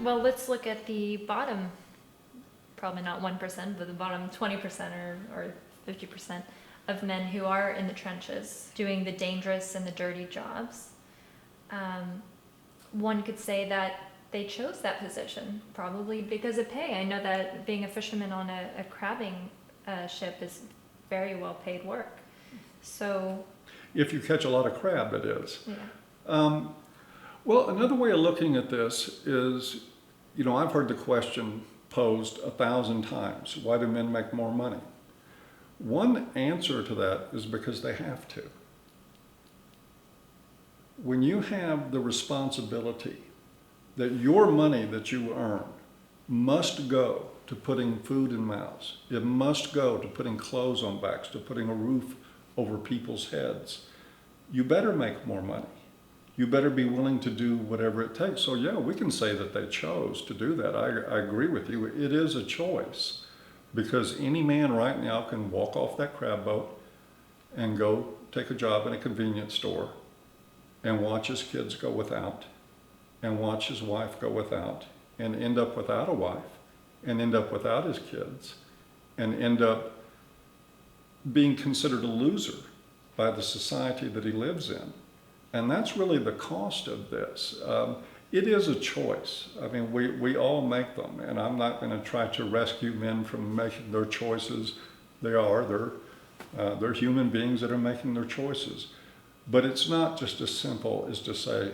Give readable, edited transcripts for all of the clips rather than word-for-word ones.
Well, let's look at the bottom, probably not 1%, but the bottom 20% or 50% of men who are in the trenches doing the dangerous and the dirty jobs. One could say that they chose that position probably because of pay. I know that being a fisherman on a crabbing ship is very well paid work. So, if you catch a lot of crab, it is. yeah. Well, another way of looking at this is, I've heard the question posed 1,000 times, why do men make more money? One answer to that is because they have to. When you have the responsibility that your money that you earn must go to putting food in mouths, it must go to putting clothes on backs, to putting a roof over people's heads, you better make more money. You better be willing to do whatever it takes. So yeah, we can say that they chose to do that. I agree with you. It is a choice because any man right now can walk off that crab boat and go take a job in a convenience store and watch his kids go without and watch his wife go without and end up without a wife and end up without his kids and end up being considered a loser by the society that he lives in. And that's really the cost of this. It is a choice. I mean, we all make them, and I'm not going to try to rescue men from making their choices. They're human beings that are making their choices. But it's not just as simple as to say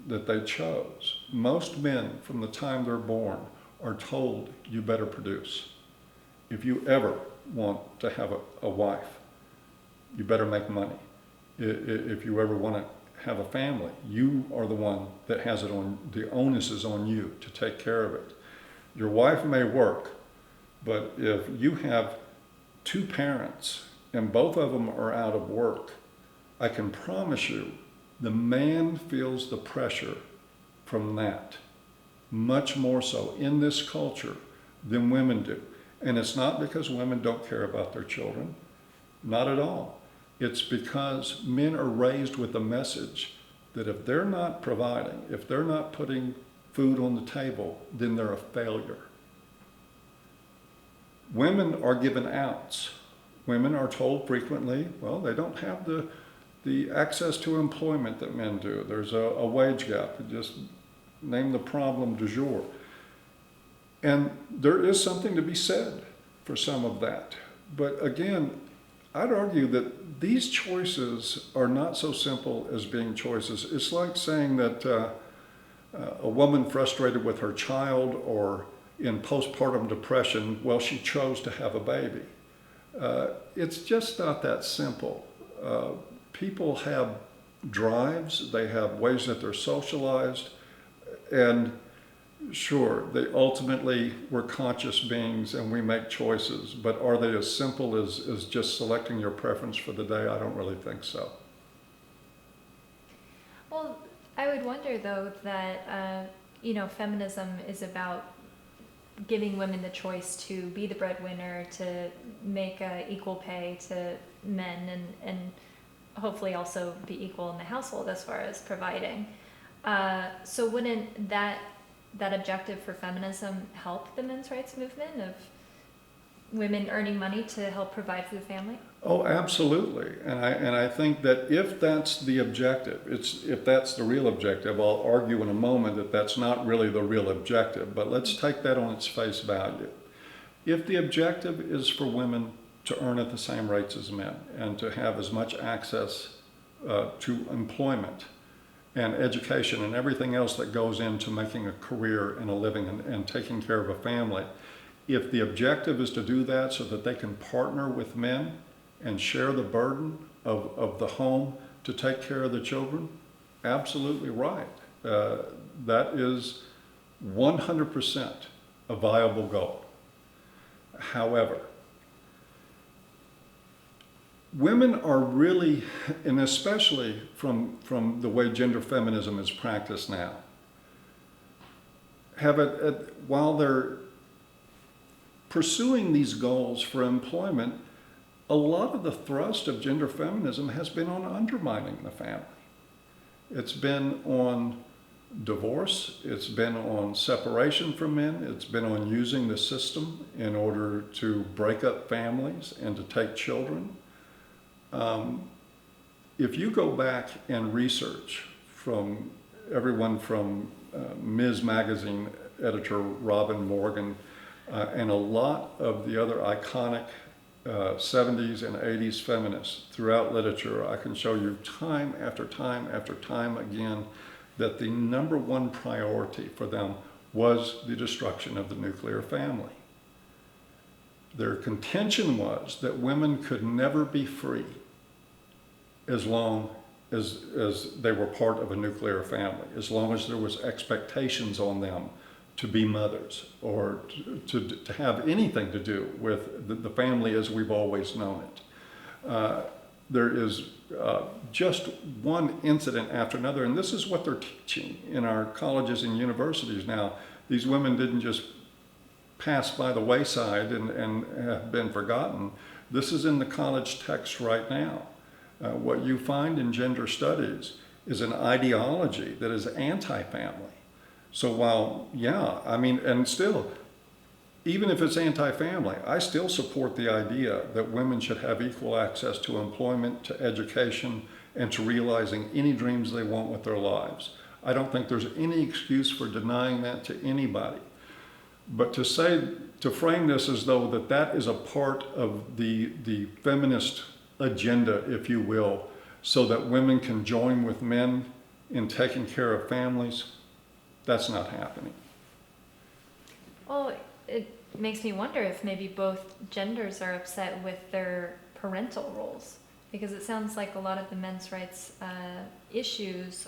that they chose. Most men, from the time they're born, are told, you better produce. If you ever want to have a wife, you better make money. If you ever want to have a family, you are the one that has it on, the onus is on you to take care of it. Your wife may work, but if you have two parents and both of them are out of work, I can promise you the man feels the pressure from that much more so in this culture than women do. And it's not because women don't care about their children, not at all. It's because men are raised with the message that if they're not providing, if they're not putting food on the table, then they're a failure. Women are given outs. Women are told frequently, well, they don't have the access to employment that men do. There's a wage gap. Just name the problem du jour. And there is something to be said for some of that. But again, I'd argue that these choices are not so simple as being choices. It's like saying that a woman frustrated with her child or in postpartum depression, well, she chose to have a baby. It's just not that simple. People have drives, they have ways that they're socialized, and sure, they ultimately we're conscious beings and we make choices, but are they as simple as just selecting your preference for the day? I don't really think so. Well, I would wonder though that, feminism is about giving women the choice to be the breadwinner, to make equal pay to men, and hopefully also be equal in the household as far as providing. So wouldn't that objective for feminism help the men's rights movement of women earning money to help provide for the family? Oh, absolutely. And I think that if that's the objective, if that's the real objective, I'll argue in a moment that that's not really the real objective, but let's take that on its face value. If the objective is for women to earn at the same rates as men and to have as much access to employment and education and everything else that goes into making a career and a living and taking care of a family, if the objective is to do that so that they can partner with men and share the burden of the home to take care of the children, absolutely right. That is 100% a viable goal. However, women are really, and especially from the way gender feminism is practiced now, while they're pursuing these goals for employment, a lot of the thrust of gender feminism has been on undermining the family. It's been on divorce, it's been on separation from men, it's been on using the system in order to break up families and to take children. If you go back and research from everyone from Ms. Magazine editor Robin Morgan and a lot of the other iconic 70s and 80s feminists throughout literature, I can show you time after time after time again that the number one priority for them was the destruction of the nuclear family. Their contention was that women could never be free as long as they were part of a nuclear family, as long as there was expectations on them to be mothers or to have anything to do with the family as we've always known it. There is just one incident after another, and this is what they're teaching in our colleges and universities now. These women didn't just pass by the wayside and have been forgotten. This is in the college text right now. What you find in gender studies is an ideology that is anti-family. So while, yeah, I mean, and still, even if it's anti-family, I still support the idea that women should have equal access to employment, to education, and to realizing any dreams they want with their lives. I don't think there's any excuse for denying that to anybody. But to frame this as though that is a part of the feminist agenda, if you will, so that women can join with men in taking care of families, that's not happening. Well, it makes me wonder if maybe both genders are upset with their parental roles, because it sounds like a lot of the men's rights issues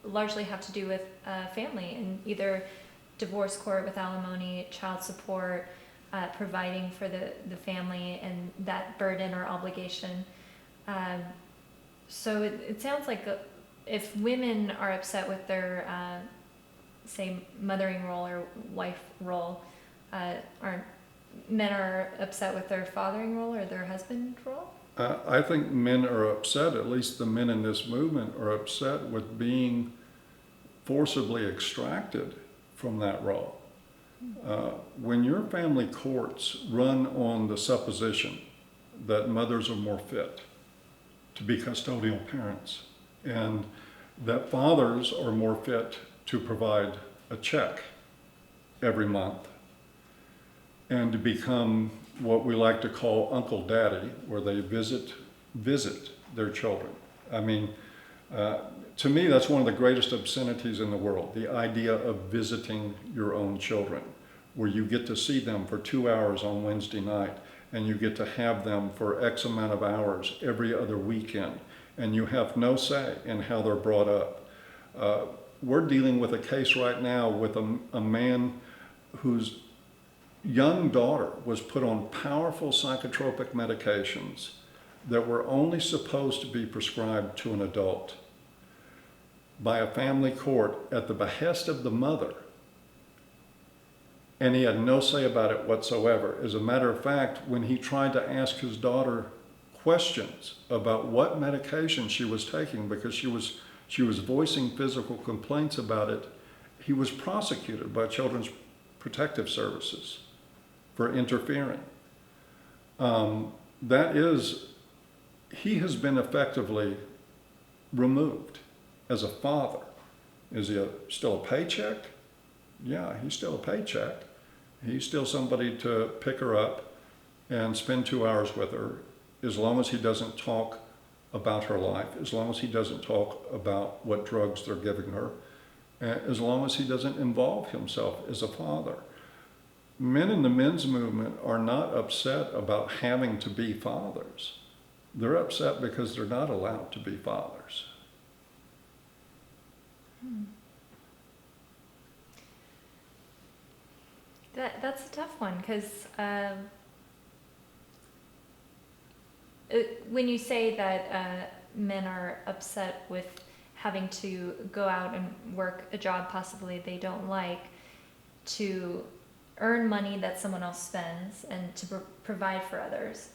largely have to do with family and either divorce court with alimony, child support, providing for the family and that burden or obligation. So it sounds like if women are upset with their say mothering role or wife role, men are upset with their fathering role or their husband role? I think men are upset, at least the men in this movement are upset with being forcibly extracted from that role. When your family courts run on the supposition that mothers are more fit to be custodial parents and that fathers are more fit to provide a check every month and to become what we like to call Uncle Daddy, where they visit their children. I mean, to me, that's one of the greatest obscenities in the world, the idea of visiting your own children, where you get to see them for 2 hours on Wednesday night, and you get to have them for X amount of hours every other weekend, and you have no say in how they're brought up. We're dealing with a case right now with a man whose young daughter was put on powerful psychotropic medications that were only supposed to be prescribed to an adult by a family court at the behest of the mother. And he had no say about it whatsoever. As a matter of fact, when he tried to ask his daughter questions about what medication she was taking because she was voicing physical complaints about it, he was prosecuted by Children's Protective Services for interfering. He has been effectively removed as a father. Is he still a paycheck? Yeah, he's still a paycheck. He's still somebody to pick her up and spend 2 hours with her, as long as he doesn't talk about her life, as long as he doesn't talk about what drugs they're giving her, as long as he doesn't involve himself as a father. Men in the men's movement are not upset about having to be fathers. They're upset because they're not allowed to be fathers. That's a tough one, because when you say that men are upset with having to go out and work a job possibly they don't like to earn money that someone else spends and to provide for others,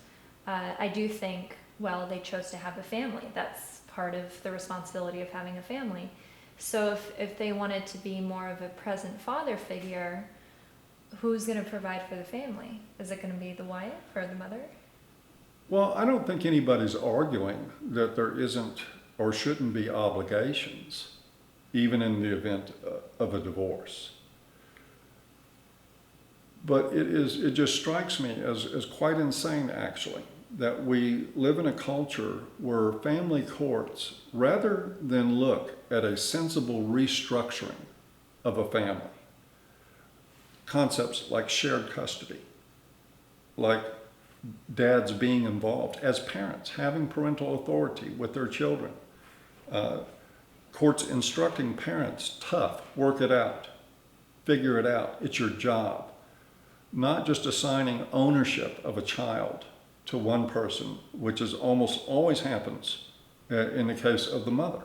I do think, well, they chose to have a family. That's part of the responsibility of having a family. So if they wanted to be more of a present father figure, who's going to provide for the family? Is it going to be the wife or the mother? Well, I don't think anybody's arguing that there isn't or shouldn't be obligations, even in the event of a divorce. But it just strikes me as quite insane, actually, that we live in a culture where family courts, rather than look at a sensible restructuring of a family, concepts like shared custody, like dads being involved as parents, having parental authority with their children, courts instructing parents, tough, work it out, figure it out, it's your job. Not just assigning ownership of a child to one person, which is almost always happens in the case of the mother.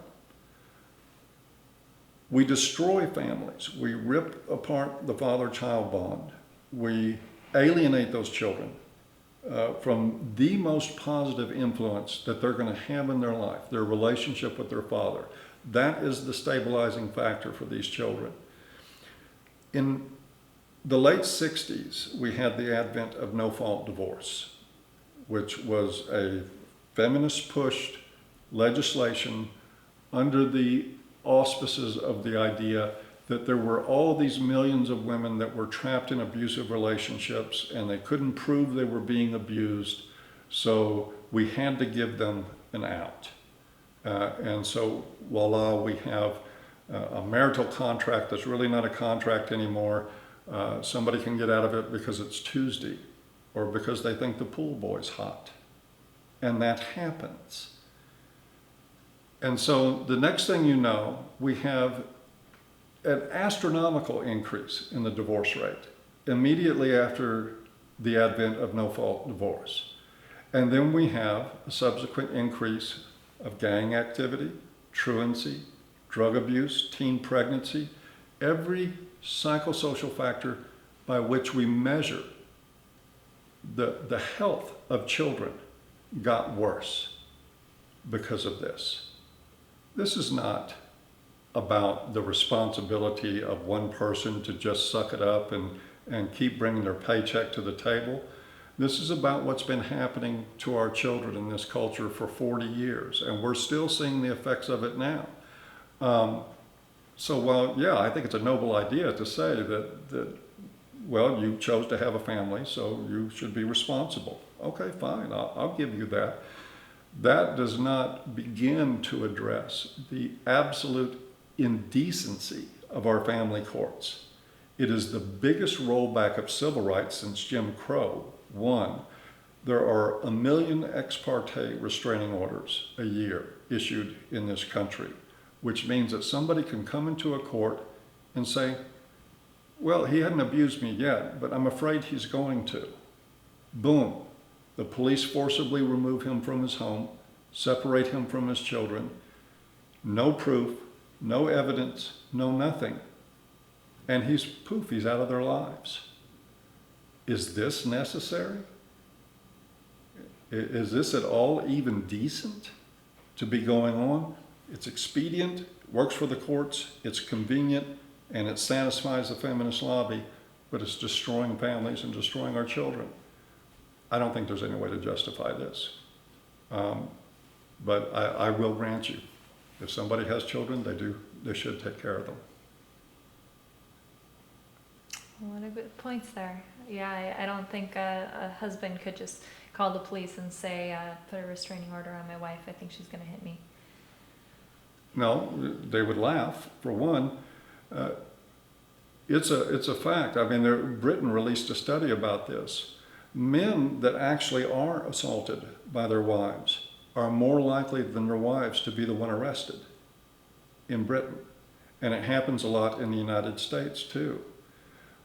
We destroy families. We rip apart the father-child bond. We alienate those children from the most positive influence that they're going to have in their life, their relationship with their father. That is the stabilizing factor for these children. In the late 60s, we had the advent of no-fault divorce, which was a feminist-pushed legislation under the auspices of the idea that there were all these millions of women that were trapped in abusive relationships and they couldn't prove they were being abused, so we had to give them an out. And so voila, we have a marital contract that's really not a contract anymore. Somebody can get out of it because it's Tuesday or because they think the pool boy's hot. And that happens. And so the next thing you know, we have an astronomical increase in the divorce rate immediately after the advent of no-fault divorce. And then we have a subsequent increase of gang activity, truancy, drug abuse, teen pregnancy, every psychosocial factor by which we measure the health of children got worse because of this. This is not about the responsibility of one person to just suck it up and keep bringing their paycheck to the table. This is about what's been happening to our children in this culture for 40 years, and we're still seeing the effects of it now. So while, yeah, I think it's a noble idea to say that, well, you chose to have a family, so you should be responsible. Okay, fine, I'll give you that. That does not begin to address the absolute indecency of our family courts. It is the biggest rollback of civil rights since Jim Crow. One, there are 1 million ex parte restraining orders a year issued in this country, which means that somebody can come into a court and say, well, he hadn't abused me yet, but I'm afraid he's going to. Boom. The police forcibly remove him from his home, separate him from his children. No proof, no evidence, no nothing. And he's out of their lives. Is this necessary? Is this at all even decent to be going on? It's expedient, works for the courts, it's convenient, and it satisfies the feminist lobby, but it's destroying families and destroying our children. I don't think there's any way to justify this. But I will grant you, if somebody has children, they should take care of them. A lot of good points there. Yeah, I don't think a husband could just call the police and say, put a restraining order on my wife. I think she's going to hit me. No, they would laugh, for one. It's a fact. I mean, Britain released a study about this. Men that actually are assaulted by their wives are more likely than their wives to be the one arrested in Britain. And it happens a lot in the United States, too.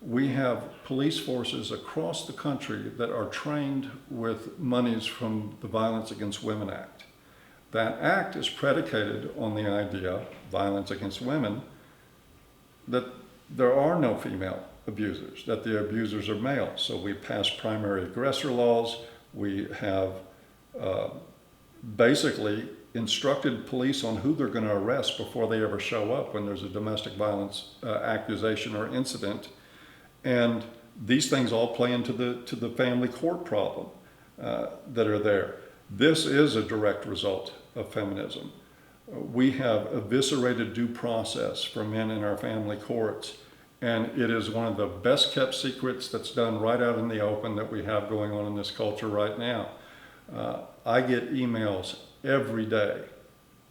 We have police forces across the country that are trained with monies from the Violence Against Women Act. That act is predicated on the idea, violence against women, that there are no female abusers, that the abusers are male. So we pass primary aggressor laws. We have basically instructed police on who they're going to arrest before they ever show up when there's a domestic violence accusation or incident. And these things all play into the family court problem that are there. This is a direct result of feminism. We have eviscerated due process for men in our family courts, and it is one of the best kept secrets that's done right out in the open that we have going on in this culture right now. I get emails every day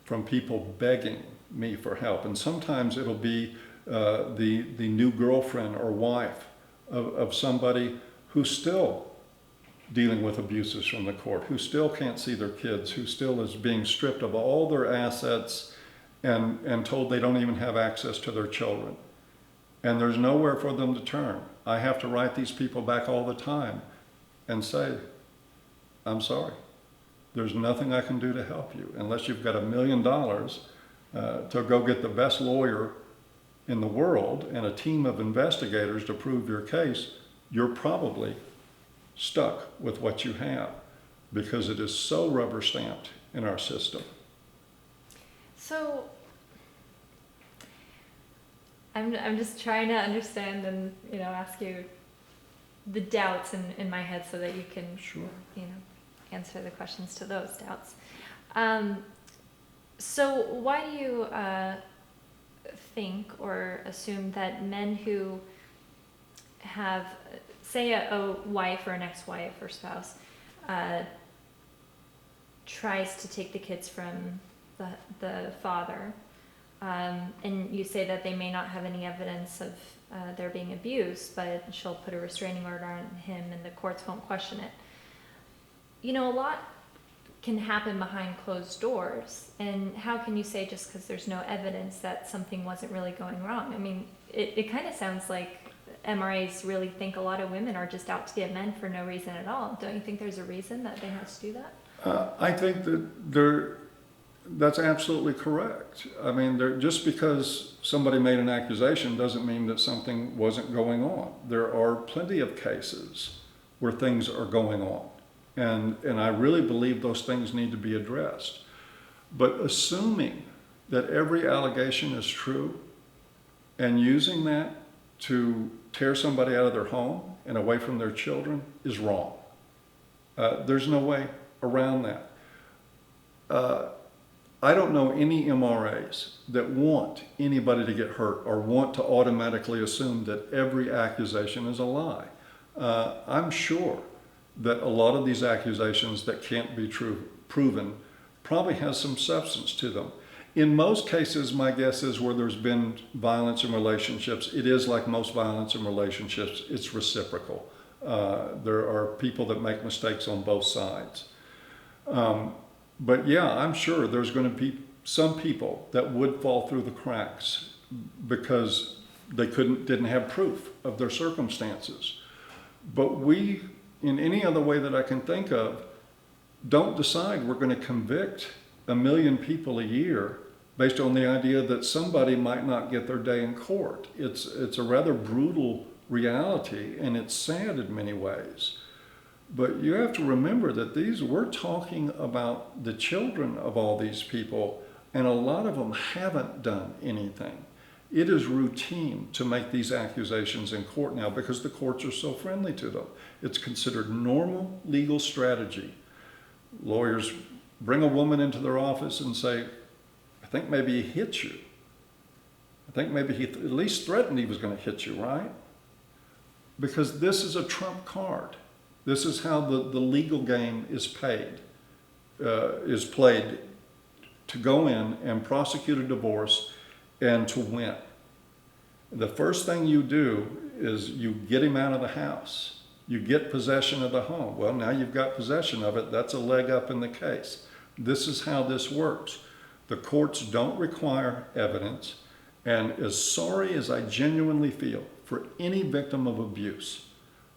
from people begging me for help, and sometimes it'll be the new girlfriend or wife of somebody who's still dealing with abuses from the court, who still can't see their kids, who still is being stripped of all their assets and told they don't even have access to their children. And there's nowhere for them to turn. I have to write these people back all the time and say, I'm sorry. There's nothing I can do to help you unless you've got $1 million to go get the best lawyer in the world and a team of investigators to prove your case. You're probably stuck with what you have because it is so rubber stamped in our system. So I'm just trying to understand and ask you the doubts in my head so that you can Sure. Answer the questions to those doubts. So why do you think or assume that men who have, say, a wife or an ex-wife or spouse tries to take the kids from the father, and you say that they may not have any evidence of there being abuse, but she'll put a restraining order on him and the courts won't question it. A lot can happen behind closed doors, and how can you say just because there's no evidence that something wasn't really going wrong? I mean, it kind of sounds like MRAs really think a lot of women are just out to get men for no reason at all. Don't you think there's a reason that they have to do that? I think that that's absolutely correct. I mean, just because somebody made an accusation doesn't mean that something wasn't going on. There are plenty of cases where things are going on. And I really believe those things need to be addressed. But assuming that every allegation is true and using that to tear somebody out of their home and away from their children is wrong. There's no way around that. I don't know any MRAs that want anybody to get hurt or want to automatically assume that every accusation is a lie. I'm sure that a lot of these accusations that can't be proven probably has some substance to them. In most cases, my guess is where there's been violence in relationships, it is like most violence in relationships, it's reciprocal. There are people that make mistakes on both sides. But yeah, I'm sure there's going to be some people that would fall through the cracks because they didn't have proof of their circumstances. But we, in any other way that I can think of, don't decide we're going to convict 1 million people a year based on the idea that somebody might not get their day in court. It's a rather brutal reality, and it's sad in many ways. But you have to remember that we're talking about the children of all these people, and a lot of them haven't done anything. It is routine to make these accusations in court now because the courts are so friendly to them. It's considered normal legal strategy. Lawyers bring a woman into their office and say, I think maybe he hit you. I think maybe he at least threatened he was going to hit you, right? Because this is a trump card. This is how the legal game is played to go in and prosecute a divorce and to win. The first thing you do is you get him out of the house. You get possession of the home. Well, now you've got possession of it. That's a leg up in the case. This is how this works. The courts don't require evidence. And as sorry as I genuinely feel for any victim of abuse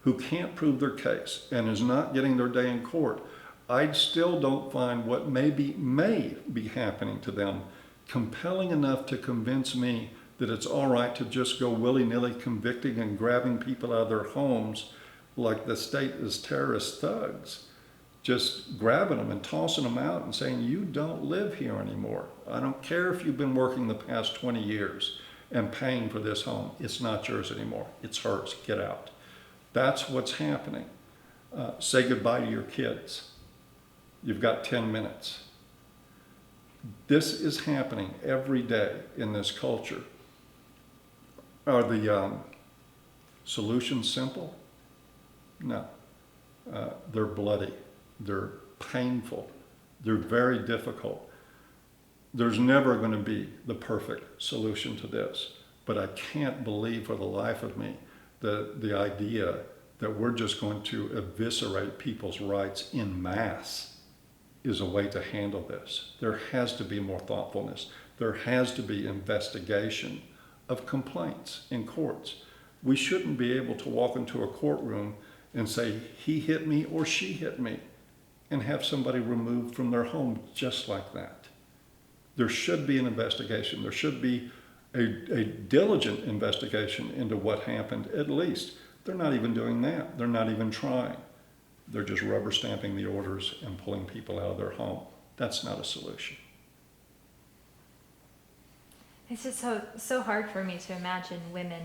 who can't prove their case and is not getting their day in court, I still don't find what may be happening to them compelling enough to convince me that it's all right to just go willy-nilly convicting and grabbing people out of their homes like the state is terrorist thugs. just grabbing them and tossing them out and saying, you don't live here anymore. I don't care if you've been working the past 20 years and paying for this home. It's not yours anymore. It's hers. Get out. That's what's happening. Say goodbye to your kids. You've got 10 minutes. This is happening every day in this culture. Are the solutions simple? No. They're bloody. They're painful. They're very difficult. There's never going to be the perfect solution to this. But I can't believe for the life of me the idea that we're just going to eviscerate people's rights en masse is a way to handle this. There has to be more thoughtfulness. There has to be investigation of complaints in courts. We shouldn't be able to walk into a courtroom and say, he hit me or she hit me, and have somebody removed from their home just like that. There should be an investigation. There should be a diligent investigation into what happened, at least. They're not even doing that. They're not even trying. They're just rubber stamping the orders and pulling people out of their home. That's not a solution. It's just so hard for me to imagine women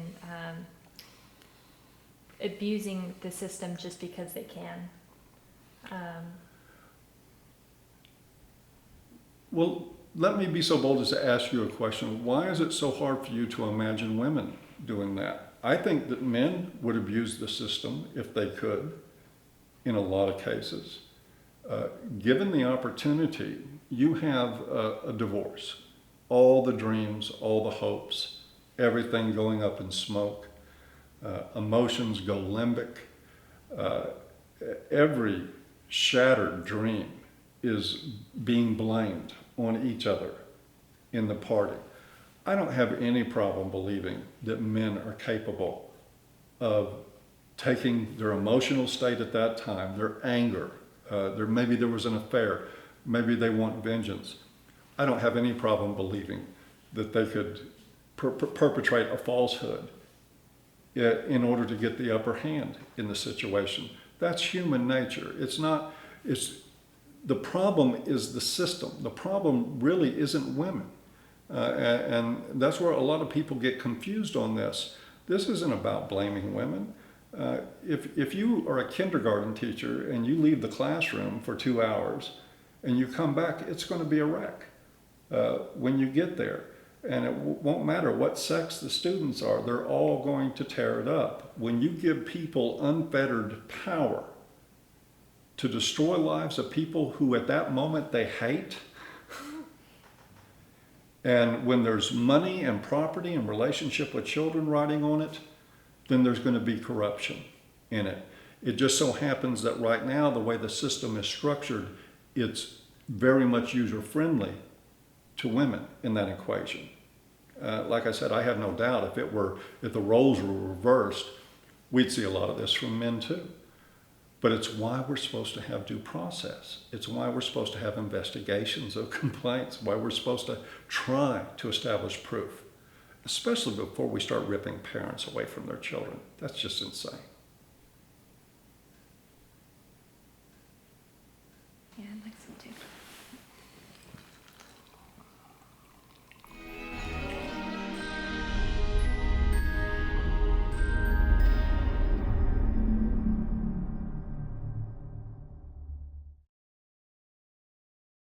abusing the system just because they can. Well, let me be so bold as to ask you a question. Why is it so hard for you to imagine women doing that? I think that men would abuse the system if they could, in a lot of cases. Given the opportunity, you have a divorce, all the dreams, all the hopes, everything going up in smoke, emotions go limbic, every shattered dream is being blamed on each other in the party. I don't have any problem believing that men are capable of taking their emotional state at that time, their anger, maybe there was an affair, maybe they want vengeance. I don't have any problem believing that they could perpetrate a falsehood in order to get the upper hand in the situation. That's human nature. The problem is the system. The problem really isn't women. And that's where a lot of people get confused on this. This isn't about blaming women. If you are a kindergarten teacher and you leave the classroom for 2 hours and you come back, it's going to be a wreck when you get there. And it won't matter what sex the students are, they're all going to tear it up. When you give people unfettered power to destroy lives of people who at that moment they hate, and when there's money and property and relationship with children riding on it, then there's going to be corruption in it. It just so happens that right now, the way the system is structured, it's very much user-friendly to women in that equation. Like I said, I have no doubt if the roles were reversed, we'd see a lot of this from men too. But it's why we're supposed to have due process. It's why we're supposed to have investigations of complaints, why we're supposed to try to establish proof, especially before we start ripping parents away from their children. That's just insane. Yeah, it makes